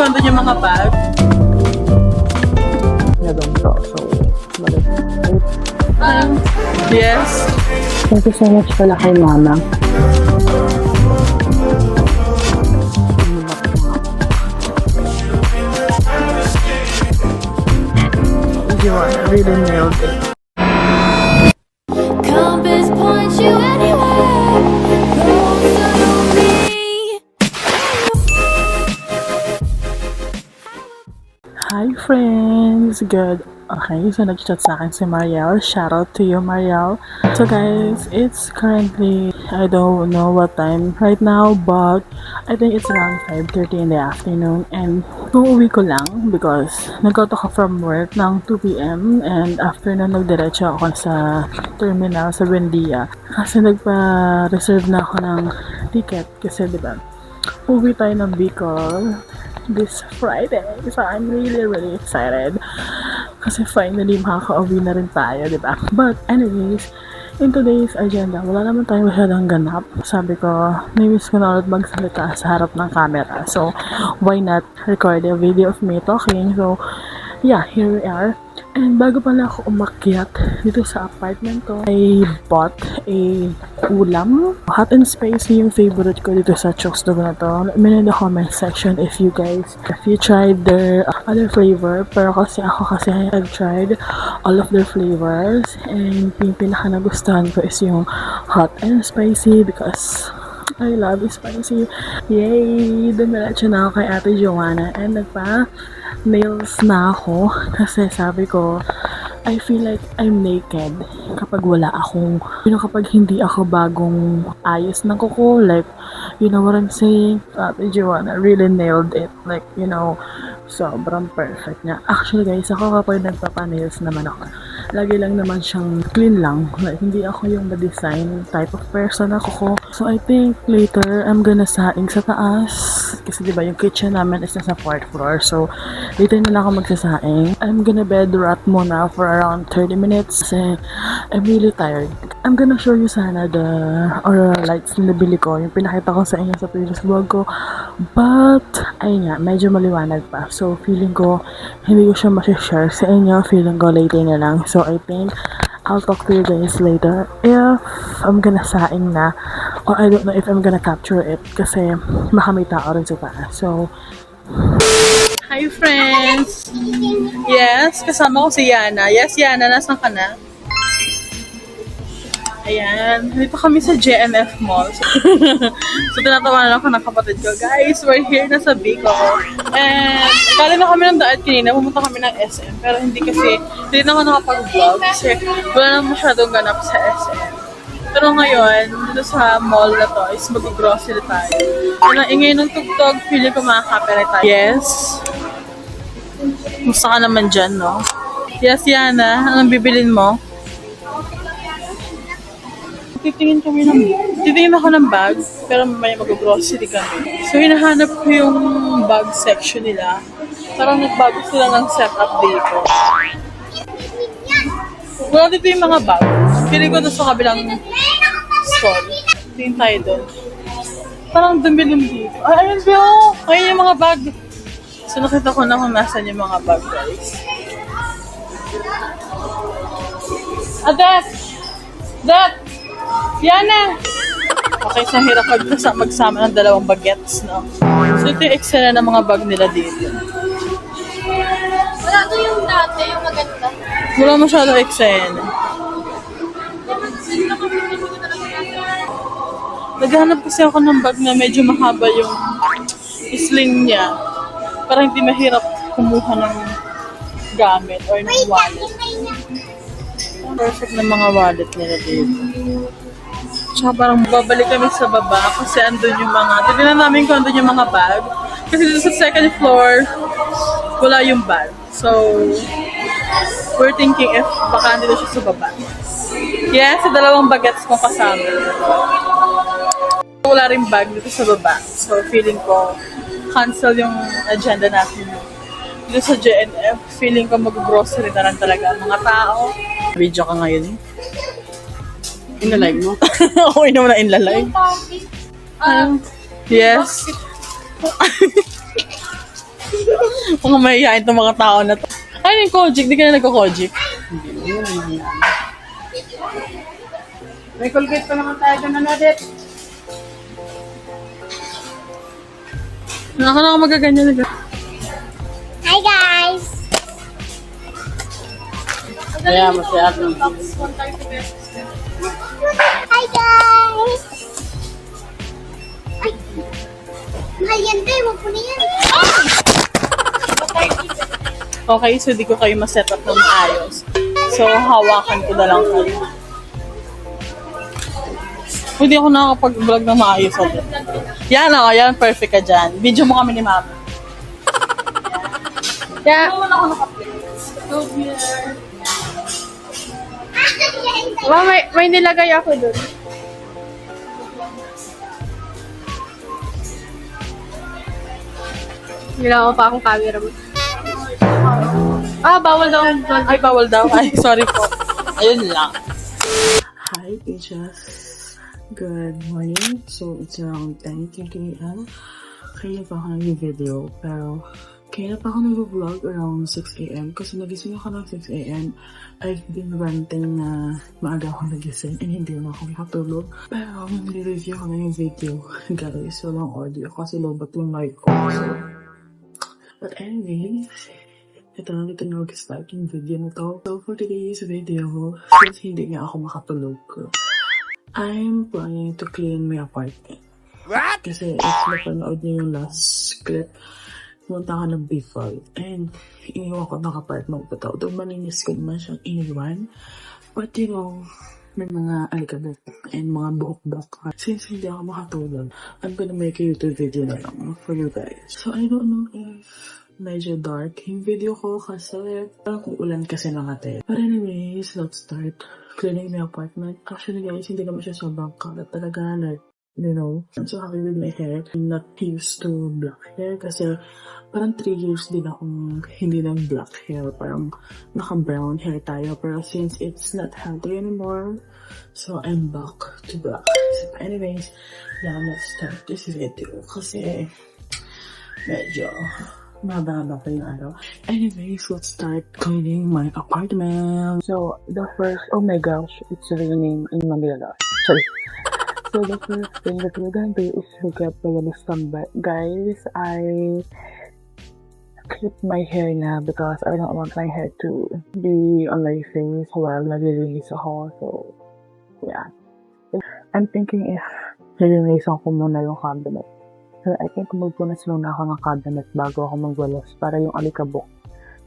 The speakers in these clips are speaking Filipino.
kung andun yung mga bag. Nadong to. So, balik. Yes. Thank you so much pala kay mama. You really nailed it. Compass points you anywhere closer to me. Hi friends! Good. Okay, so nag-chat sa akin si Mariel. Shout out to you, Mariel. So guys, it's currently, I don't know what time right now, but I think it's around 5:30 in the afternoon. And uuwi ko lang because nag-out ako from work ng 2 p.m. And after na nagdiretso ako sa terminal sa Buendia. Kasi nagpa-reserve na ako ng ticket kasi diba, uwi tayo ng Bicol this Friday. So I'm really excited. Kasi finally makaka-uwi na rin tayo, di ba? But anyways, in today's agenda, wala naman tayo masyadong ganap. Sabi ko, namiss ko na ulit magsalita sa harap ng camera. So, why not record a video of me talking? So, yeah, here we are. And bago pala ako umakyat dito sa apartment ko, I bought a ulam. Hot and spicy yung favorite ko dito sa Chokes na to. Let me know in the comment section if you tried their other flavor. Pero kasi I've tried all of their flavors. And yung pinaka nagustuhan ko is yung hot and spicy because I love spicy. Yay! Dumiretso na ako kay Ate Joanna and nagpa-nails na ako kasi sabi ko, I feel like I'm naked kapag wala akong, kapag hindi ako bagong ayos ng kuko, like, you know what I'm saying? Ate Joanna really nailed it. Like, sobrang perfect niya. Actually guys, ako kapag nagpapa-nails naman ako, lagi lang naman siyang clean lang. Like, hindi ako yung ma-design type of person ako ko. So, I think later, I'm gonna saing sa taas. Kasi diba, yung kitchen namin is nasa 4th floor. So, later na lang ako magsasaing. I'm gonna bed rot muna for around 30 minutes. Kasi, I'm really tired. I'm gonna show you sana the aurora lights na nabili ko. Yung pinakita ko sa inyo sa previous vlog ko. But, ayun nga, medyo maliwanag pa. So, feeling ko, hindi ko siya masishare sa inyo. Feeling ko later na lang. So, I think I'll talk to you guys later if I'm gonna saing na or I don't know if I'm gonna capture it kasi baka may tao rin sa taas. So, hi friends! Yes, kasama ko si Yana. Yes, Yana, nasan ka na? Ayan, dito kami sa JNF Mall. So, tinatawanan ako ng kapatid ko. Guys, we're here na sa Bicol. And, galing na kami ng daan kanina. Pumunta kami ng SM. Pero hindi na ako nakapag-vlog. Kasi wala na masyadong ganap sa SM. Pero ngayon, dito sa mall na to, is mag-grocery tayo. Ano, ingay ng tugtog, feeling ko makaka-copyright tayo. Yes. Musta ka naman dyan, no? Yes, Yana. Anong bibilin mo? Titingin ako ng bag, pero mamaya mag-grocery kami. So, hinahanap ko yung bag section nila. Parang nagbago sila ng setup dito. Wala dito yung mga bag. Pili ko doon sa kabilang stall. Tingin tayo doon. Parang dumilim dito. Ay, ayun Bill! Ayun yung mga bag. So, nakita ko na kung nasan yung mga bag, guys. Dad! Yana! Okay, so hirap magsama ng dalawang bagets, no? So, ito yung eksena ng mga bag nila dito. Wala to yung dati, yung maganda. Wala masyado eksena. Naghahanap kasi ako ng bag na medyo mahaba yung sling niya. Para hindi mahirap kumuha ng gamit or ng wallet. Perfect na mga wallet nila dito. Tsaka parang babalik kami sa baba kasi andun yung mga, titignan namin kung andun yung mga bag. Kasi dito sa second floor, wala yung bag. So, we're thinking if baka andito siya sa baba. Yes, sa dalawang bagets kong kasama. Wala rin bag dito sa baba. So, feeling ko, cancel yung agenda natin. Dito sa JNF, feeling ko mag-grocery na lang talaga ang mga tao. Video ka ngayon. In-live mo? Ako naman na in-live. Yung coffee. Yes. Mga mahihain itong mga tao na to. Ano yung Kojic? Di ka na nagko-Kojic? May Colgate pa naman tayo doon na Nadet. Nakaka magaganyan na. Hi guys! Kaya masaya ako. Hi guys! Ay! Mahal yan tayo, wag po na yan. Okay, so di ko kayo ma-set up ng maayos. So, hawakan ko na lang kayo. Hindi ako nakakapag-vlog ng maayos. Yan o, yan. Perfect ka dyan. Video mo kami ni Mama. Kaya, may nilagay ako dun. Nilaw pa akong camera mo. Bawal daw. Ay, bawal daw. Ay, sorry po. Ayun lang. Hi, teachers. Good morning. So, it's around 10:30 a.m. Kaya pa ako nag-video, pero kaya pa ako nag-vlog around 6 a.m. kasi nagising ako ng 6 a.m. I've been ranting na maaga ako nagising and hindi na ako makatulog. Pero nag-review ako na yung video, guys. Walang audio kasi lobat yung mic ko. So, but anyways, ito na mag-start yung video na to. So, for today's video, since hindi nga ako makatulog, I'm planning to clean my apartment. What? Kasi if napanood niyo yung last clip, pumunta ka ng B5 and iniwan ko ng apartment ko to. Doon maninis ko naman siyang iniwan. But you know, may mga alikabok and mga buhok-buhok. Since hindi ako makatulog, I'm gonna make a YouTube video na lang for you guys. So I don't know if medyo dark yung video ko kasi parang ulan kasi nakate. But anyways, let's start cleaning my apartment. Actually guys, hindi naman siya sobrang kalat talaga, like, you know, I'm so happy with my hair. I'm not used to black hair kasi parang 3 years din akong hindi ng black hair. Parang naka-brown hair tayo. Pero since it's not healthy anymore, so I'm back to black. So anyways, yeah, let's start this video kasi medyo mababa pa yung araw. Anyways, let's start cleaning my apartment. So, the first, oh my gosh, it's raining in Manila. Sorry. So, the first thing that we're gonna do is hook up the stumble. Guys, I clip my hair na because I don't want my hair to be on my face while nag-release ako. So, yeah. I'm thinking if nag-release ako muna yung cabinet. So, I think magpunas muna ako ng cabinet bago ako magwalis para yung alikabok.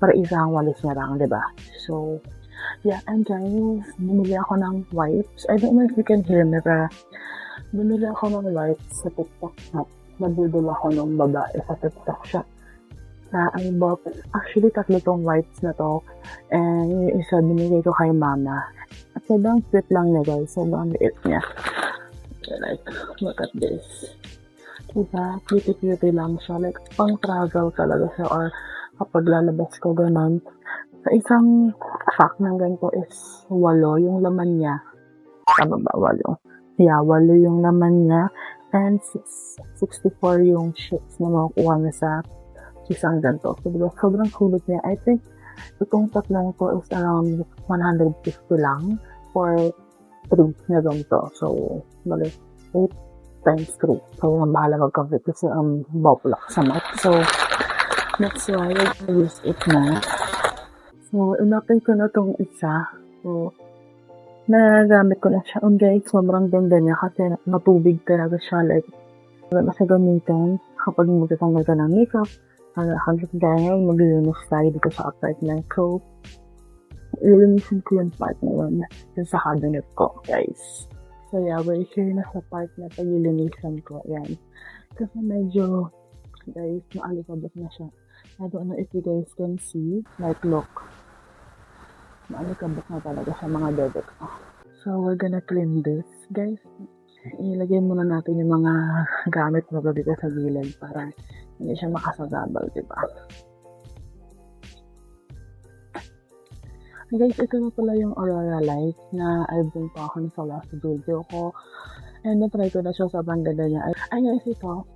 Para isang walis na lang, diba? So, yeah, and guys, bumili ako ng wipes. I don't know if you can hear me, pero bumili ako ng wipes sa TikTok shop. Nabudol ako ng babae sa TikTok shop. Na I bought, actually, 3 tong wipes na to. And yung isa, binigay ko kay mama. At sobrang sweet lang niya, guys. Sobrang liit niya. Like, look at this. Diba? Cutie-cutie lang siya. Like, pang-travel talaga siya. Or kapag lalabas ko, ganun. Sa isang pack ng ganito is 8 yung laman niya. Tama ba? 8. Yeah, 8 yung laman niya. And 64 yung sheets na makukuha niya sa isang ganito. So, diba? Sobrang kulit niya. I think, itong tatlong ko is around 150 lang for 3 na ganito. So, balik, 8 times 3. So, bahala mag-cover kasi bublock sa mat. So, that's why I use it na. So, inapin ko na tong isa. So, nagagamit ko na siya. And guys, sobrang ganda niya kasi natubig talaga siya. Like, wala siya gamitin kapag magtatanggal ka ng makeup. Hanggang dahil maglilinis tayo dito sa apartment ko. Ilinisin ko yung part na yun sa cabinet ko, guys. So yeah, we're here na sa part na paglilinisan ko. Ayan. Kasi medyo, guys, maalikabot na siya. I don't know if you guys can see. Like, look. Maalikabot na talaga sa mga bebe ko. So, we're gonna clean this, guys. Ilagay muna natin yung mga gamit mo dito sa gilid para hindi siya makasagabal, diba? Guys, ito na pala yung Aurora Light na I've been talking sa last video ko. And na-try ko na siya sa ganda niya. Ay guys, ito.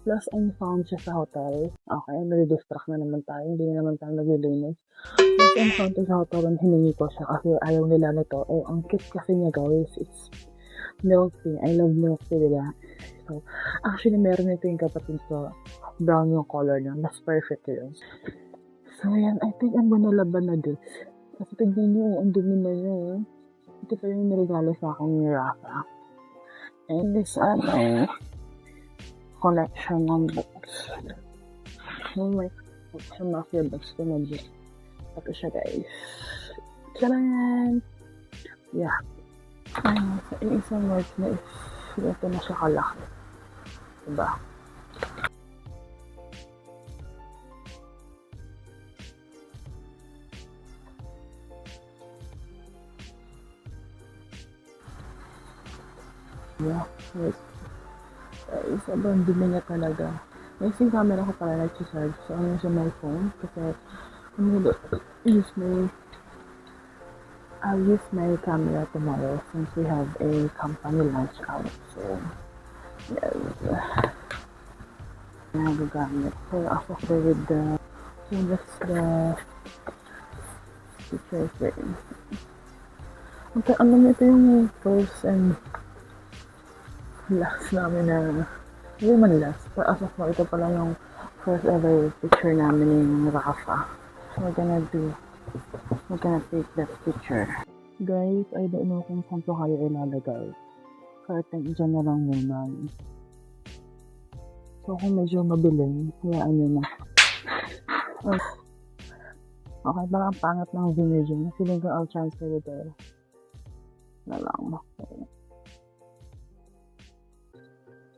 Lost and found siya sa hotel. Okay, nadidistract na naman tayo. Hindi na naman tayo naglilinis. Lost and found siya sa hotel and hiningi ko siya kasi ayaw nila nito. Eh, ang cute kasi niya guys. It's milk tea. I love milk tea, diba? So, actually, meron ito yung kapatid ko. Brown yung color niya. Mas perfect yun. So, ayan. I think ang banalaban na this. Kasi tignan niyo, ang dumi na yun. Ito pa yung niregalo sa akin ni Rafa. And this, collection ng books. Oh my collection of your books ko na book. Ito siya guys. Tcharan! Yeah. Ayun, sa isang words na ito na siya kalaki. Diba? Yeah. Wait. Sobrang dumi niya talaga. Next yung camera ko pala nag-charge. So, ano siya my phone. Kasi, I'll use my camera tomorrow since we have a company lunch out. So, yes. Nagagamit. So, after with the, so that's the picture frame. Ano ito yung first and last namin na, hindi man last, but as of now, ito pala yung first ever picture namin ni Rafa. So, we're gonna take that picture. Guys, I don't know kung saan to kayo ilalagay. Kahit dyan na lang muna. So, kung medyo mabiling, kaya ano na. Okay, baka ang pangat ng video niya. Feeling ko I'll transfer it there. Na lang. Okay.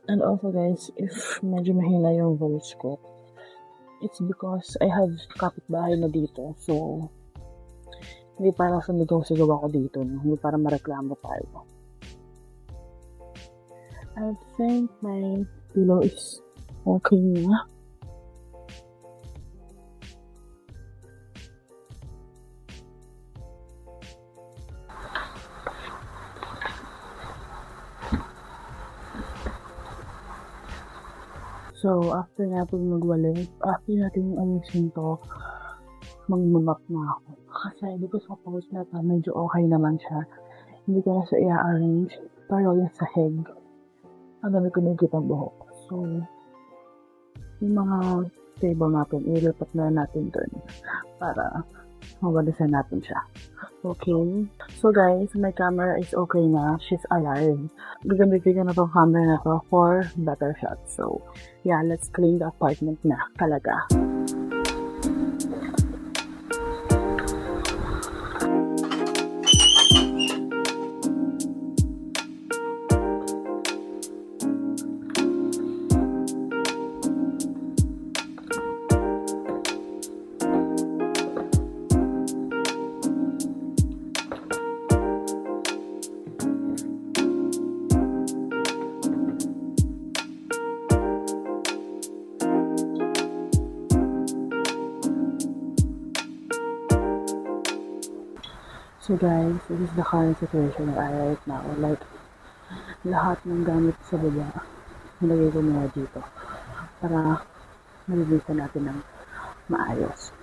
And also guys, if medyo mahina yung voice ko, it's because I have kapitbahay na dito. So, hindi para sumigaw-sigaw ako dito. No? Hindi para mareklamo tayo. I think my pillow is okay na. So, after natin magwalik, after natin ayusin to, magmamap na ako. Kasi, di ko suppose na medyo okay naman siya. Hindi ko na siya i-arrange. Pero yung sahig, ang dami ko nakikita ang buhok. So, yung mga table natin, ilipat na natin dun para mawalisan natin siya. Okay. So guys, my camera is okay na. She's alive. Gagamitin na tong camera na to for better shots. So, yeah, let's clean the apartment na talaga. So guys, this is the current situation that I right now. Like, lahat ng gamit sa baba, nilagay ko muna dito para malilisan natin ng maayos.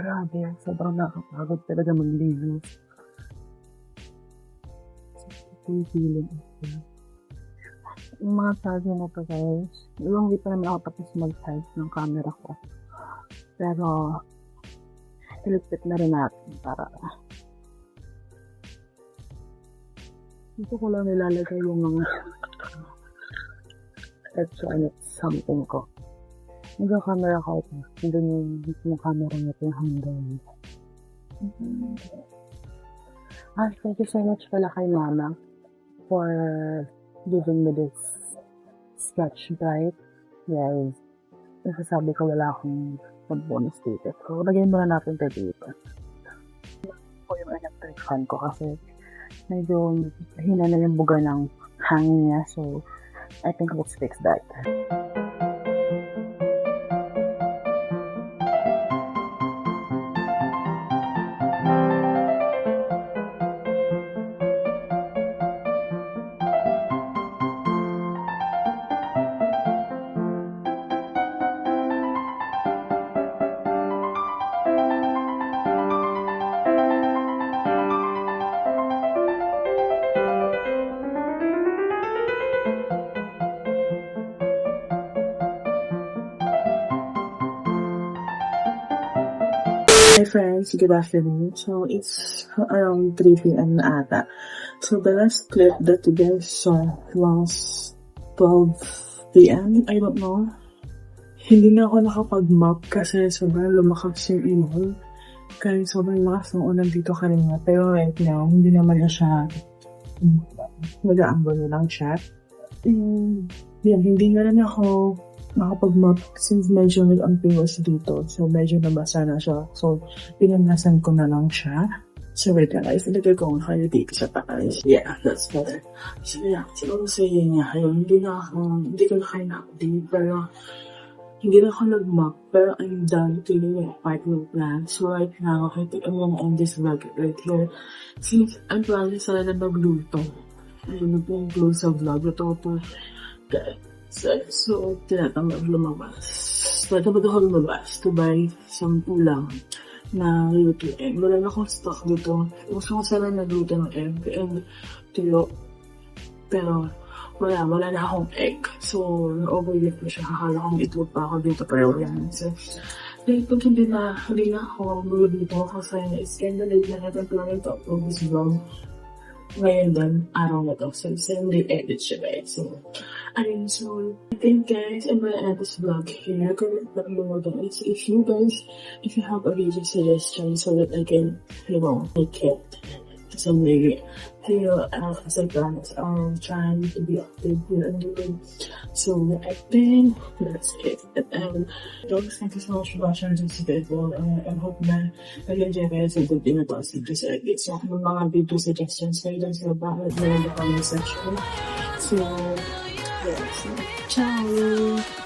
Grabe, sobrang nakakapagod talaga maglinis. Yung feeling. Yung mga charger na to guys, yung hindi pa naman ako tapos mag-charge ng camera ko. Pero, ilipit na rin natin para dito ko lang nilalagay yung mga electronic something ko. Nagka-camera ko ito. Doon yung camera nito yung handle. Thank you so much pala kay Mama for giving me this sketch guide. Yes. Nasasabi ko wala akong bonus dito. So, lagay muna natin ito dito. Ito yung electric fan ko kasi medyo hina na yung buga ng hangin niya. So, I think let's fix that. Hi friends, good afternoon. So it's around 3 p.m. na ata. So the last clip that you guys saw was 12 p.m. I don't know. Hindi na ako nakapag-map kasi sobrang lumakas yung ihol. Kaya sobrang lakas ng ulan dito kanina. Pero right now, hindi naman na siya mag-aambon lang siya. Yan, hindi na rin ako nakapag-map since medyo nag-ampiwas dito. So, medyo nabasa na siya. So, pinanasan ko na lang siya. So, wait na guys. Ilagay ko ang kayo dito sa taas. Yeah, that's better. So, yeah. Siguro sa inyo nga. Hindi ko na kayo na-update. Pero, hindi na ako nag-map. Pero, I'm done to yung part ng plan. So, right now, I think I'm gonna end this vlog right here. Since I'm planning sana na magluto. Ayun na po yung close sa vlog. Ito po, guys. So, tinatamad lumabas. Tinatamad ako lumabas to buy some ulam na lutuin. Wala na akong stock dito. Gusto ko sana nagluto ng egg and tuyo. Pero, wala na akong egg. So, na-overlook na siya. Akala kong itlog pa ako dito. Pero wala na. So, dahil pag hindi na ako magluluto kasi it's kind of late na natin planning to upload this vlog. Ngayon din, araw na to. So, Sunday edit siya guys. So, ayun. So, I think guys, I'm gonna end this vlog here. Comment down below guys if you have a video suggestion so that I can, make it someday. As I promised, I'm trying to be active here and doing. So, I think that's it. And thank you so much for watching this video. I hope na nag-enjoy kayo sa video na to. Kasi it's not mga video suggestions kayo dun sa bakit na in the comment section. So, yes. Ciao!